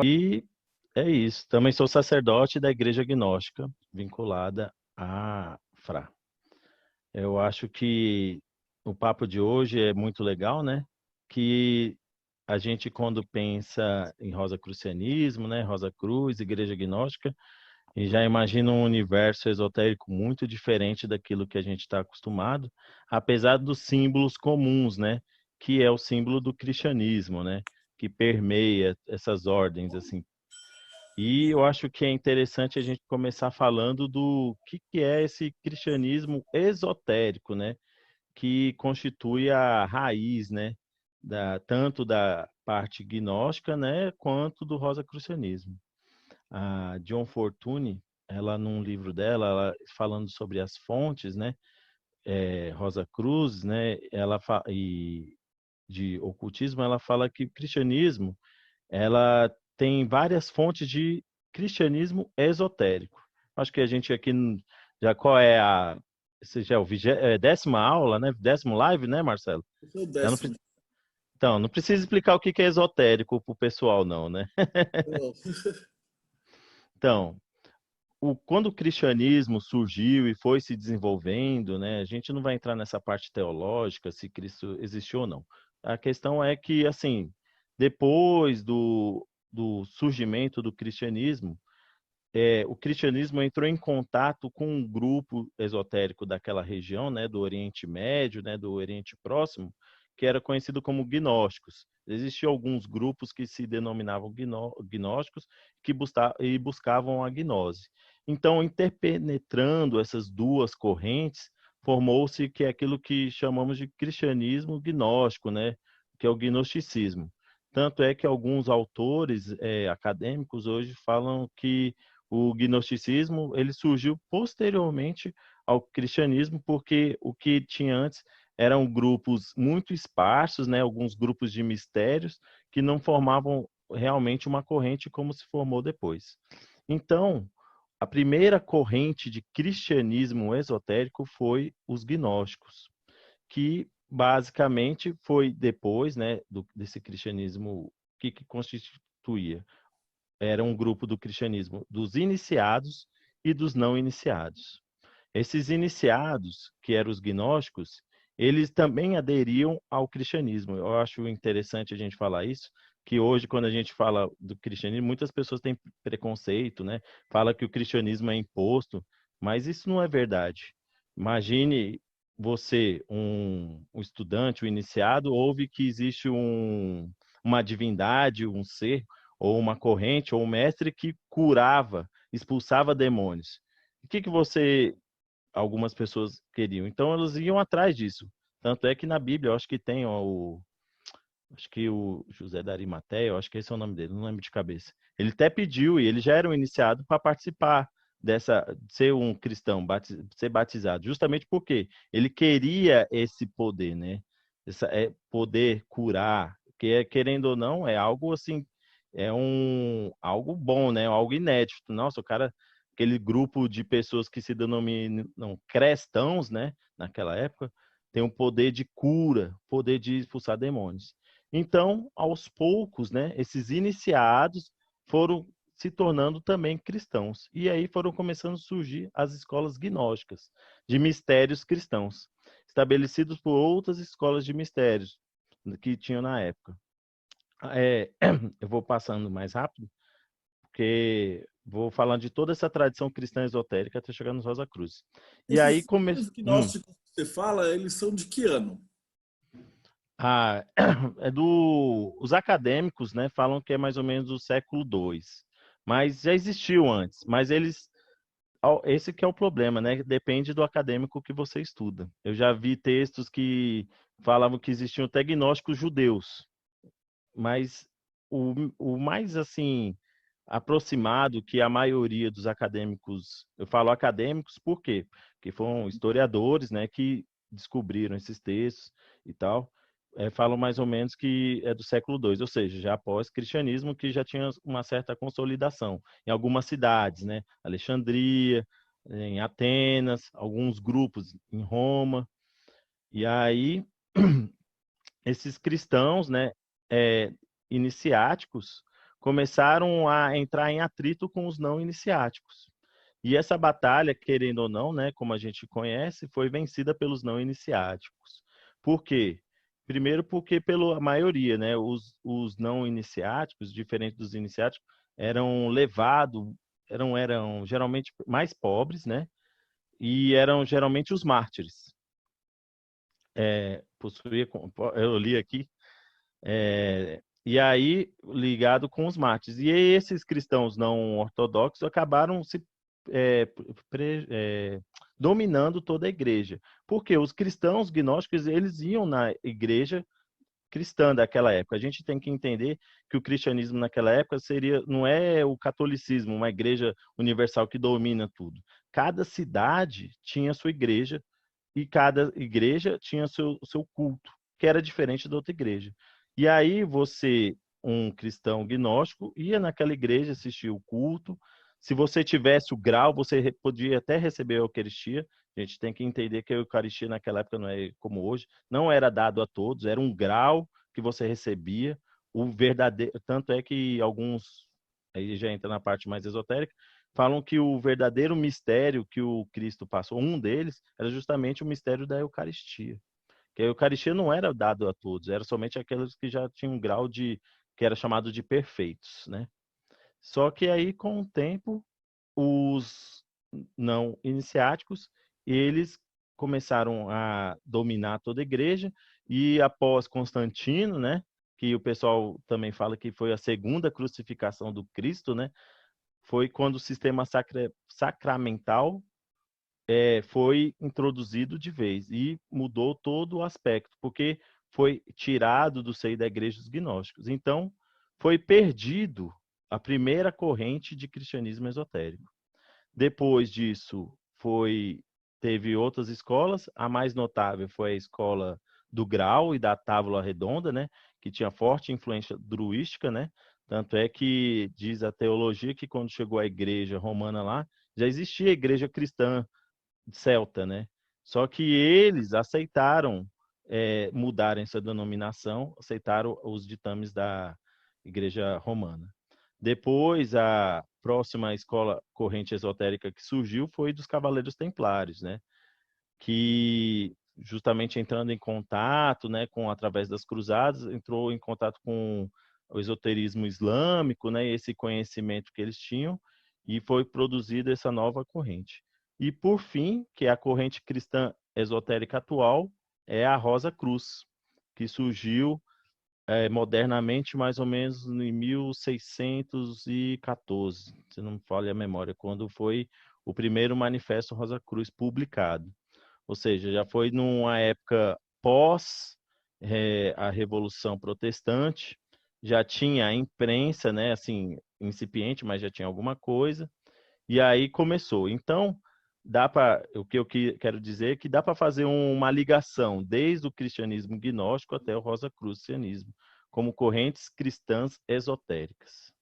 E é isso. Também sou sacerdote da Igreja Gnóstica, vinculada à FRA. Eu acho que o papo de hoje é muito legal, né? Que a gente, quando pensa em rosacrucianismo, né? Rosa Cruz, Igreja Gnóstica, e já imagina um universo esotérico muito diferente daquilo que a gente está acostumado, apesar dos símbolos comuns, né? Que é o símbolo do cristianismo, né? Que permeia essas ordens, assim. E eu acho que é interessante a gente começar falando do que é esse cristianismo esotérico, né? Que constitui a raiz, né? Tanto da parte gnóstica, né? Quanto do rosacrucianismo. A John Fortune, ela num livro dela, ela, falando sobre as fontes, né? Rosa Cruz, né? E de ocultismo, ela fala que o cristianismo ela tem várias fontes de cristianismo esotérico. Acho que a gente aqui já qual é a você já é o 10ª aula, né? 10º live, né, Marcelo? Esse é o Já não, 10º. então, não precisa explicar o que é esotérico para o pessoal, não, né? Não. Então, quando o cristianismo surgiu e foi se desenvolvendo, né? A gente não vai entrar nessa parte teológica, se Cristo existiu ou não. A questão é que, assim, depois do surgimento do cristianismo, o cristianismo entrou em contato com um grupo esotérico daquela região, né, do Oriente Médio, né, do Oriente Próximo, que era conhecido como gnósticos. Existiam alguns grupos que se denominavam gnósticos e buscavam a gnose. Então, interpenetrando essas duas correntes, formou-se que é aquilo que chamamos de cristianismo gnóstico, né, que é o gnosticismo. Tanto é que alguns autores acadêmicos hoje falam que o gnosticismo ele surgiu posteriormente ao cristianismo, porque o que tinha antes eram grupos muito esparsos, né, alguns grupos de mistérios que não formavam realmente uma corrente como se formou depois. Então, a primeira corrente de cristianismo esotérico foi os gnósticos, que basicamente foi depois, né, desse cristianismo que constituía era um grupo do cristianismo dos iniciados e dos não iniciados. Esses iniciados, que eram os gnósticos, eles também aderiam ao cristianismo. Eu acho interessante a gente falar isso, que hoje, quando a gente fala do cristianismo, muitas pessoas têm preconceito, né? Fala que o cristianismo é imposto, mas isso não é verdade. Imagine você, um estudante, um iniciado, ouve que existe uma divindade, um ser, ou uma corrente, ou um mestre que curava, expulsava demônios. O que você algumas pessoas queriam. Então elas iam atrás disso. Tanto é que na Bíblia, eu acho que tem acho que o José da Arimateia, eu acho que esse é o nome dele, não lembro de cabeça. Ele até pediu e ele já era um iniciado para participar ser um cristão, ser batizado, justamente porque ele queria esse poder, né? Poder curar, que querendo ou não, é algo assim, algo bom, né? Algo inédito. Nossa, o cara aquele grupo de pessoas que se denominam cristãos, né, naquela época, tem um poder de cura, poder de expulsar demônios. Então, aos poucos, né, esses iniciados foram se tornando também cristãos. E aí foram começando a surgir as escolas gnósticas, de mistérios cristãos, estabelecidos por outras escolas de mistérios que tinham na época. Eu vou passando mais rápido, porque vou falando de toda essa tradição cristã esotérica até chegar nos Rosa Cruz. E aí Esses come... primeiros gnósticos que você fala, eles são de que ano? ah, os acadêmicos, né, falam que é mais ou menos do século II, mas já existiu antes. Mas esse que é o problema, né? Depende do acadêmico que você estuda. Eu já vi textos que falavam que existiam até gnósticos judeus, mas o mais assim aproximado que a maioria dos acadêmicos, eu falo acadêmicos por quê? Porque foram historiadores, né, que descobriram esses textos e tal, falam mais ou menos que é do século II, ou seja, já após cristianismo, que já tinha uma certa consolidação em algumas cidades, né, Alexandria, em Atenas, alguns grupos em Roma, e aí esses cristãos, né, é, iniciáticos começaram a entrar em atrito com os não iniciáticos. E essa batalha, querendo ou não, né, como a gente conhece, foi vencida pelos não iniciáticos. Por quê? Primeiro porque pela maioria, né, os não iniciáticos, diferente dos iniciáticos, eram levados, eram geralmente mais pobres, né, e eram geralmente os mártires. Eu li aqui, e aí ligado com os mártires. E esses cristãos não ortodoxos acabaram se é, pre- é, dominando toda a igreja. Porque os cristãos gnósticos, eles iam na igreja cristã daquela época. A gente tem que entender que o cristianismo naquela época não é o catolicismo, uma igreja universal que domina tudo. Cada cidade tinha sua igreja e cada igreja tinha seu culto, que era diferente da outra igreja. E aí você, um cristão gnóstico, ia naquela igreja assistir o culto. Se você tivesse o grau, você podia até receber a Eucaristia. A gente tem que entender que a Eucaristia naquela época não é como hoje, não era dado a todos, era um grau que você recebia. O verdadeiro, tanto é que alguns, aí já entra na parte mais esotérica, falam que o verdadeiro mistério que o Cristo passou, um deles, era justamente o mistério da Eucaristia. Que a Eucaristia não era dado a todos, era somente aqueles que já tinham um grau de que era chamado de perfeitos, né? Só que aí com o tempo os não iniciáticos, eles começaram a dominar toda a igreja e após Constantino, né, que o pessoal também fala que foi a segunda crucificação do Cristo, né, foi quando o sistema sacramental foi introduzido de vez e mudou todo o aspecto, porque foi tirado do seio da igreja dos gnósticos. Então, foi perdido a primeira corrente de cristianismo esotérico. Depois disso, teve outras escolas. A mais notável foi a escola do Grau e da Távola Redonda, né, que tinha forte influência druística, né? Tanto é que diz a teologia que quando chegou a igreja romana lá, já existia a igreja cristã celta, né? Só que eles aceitaram mudarem essa denominação, aceitaram os ditames da igreja romana. Depois, a próxima escola corrente esotérica que surgiu foi dos Cavaleiros Templários, né? Que justamente entrando em contato, né, com através das cruzadas, entrou em contato com o esoterismo islâmico, né, esse conhecimento que eles tinham, e foi produzida essa nova corrente. E por fim, que é a corrente cristã esotérica atual, é a Rosa Cruz, que surgiu modernamente mais ou menos em 1614, se não me falha a memória, quando foi o primeiro Manifesto Rosa Cruz publicado. Ou seja, já foi numa época pós a Revolução Protestante, já tinha a imprensa, né, assim, incipiente, mas já tinha alguma coisa, e aí começou. Então, o que eu quero dizer é que dá para fazer uma ligação desde o cristianismo gnóstico até o rosacrucianismo, como correntes cristãs esotéricas.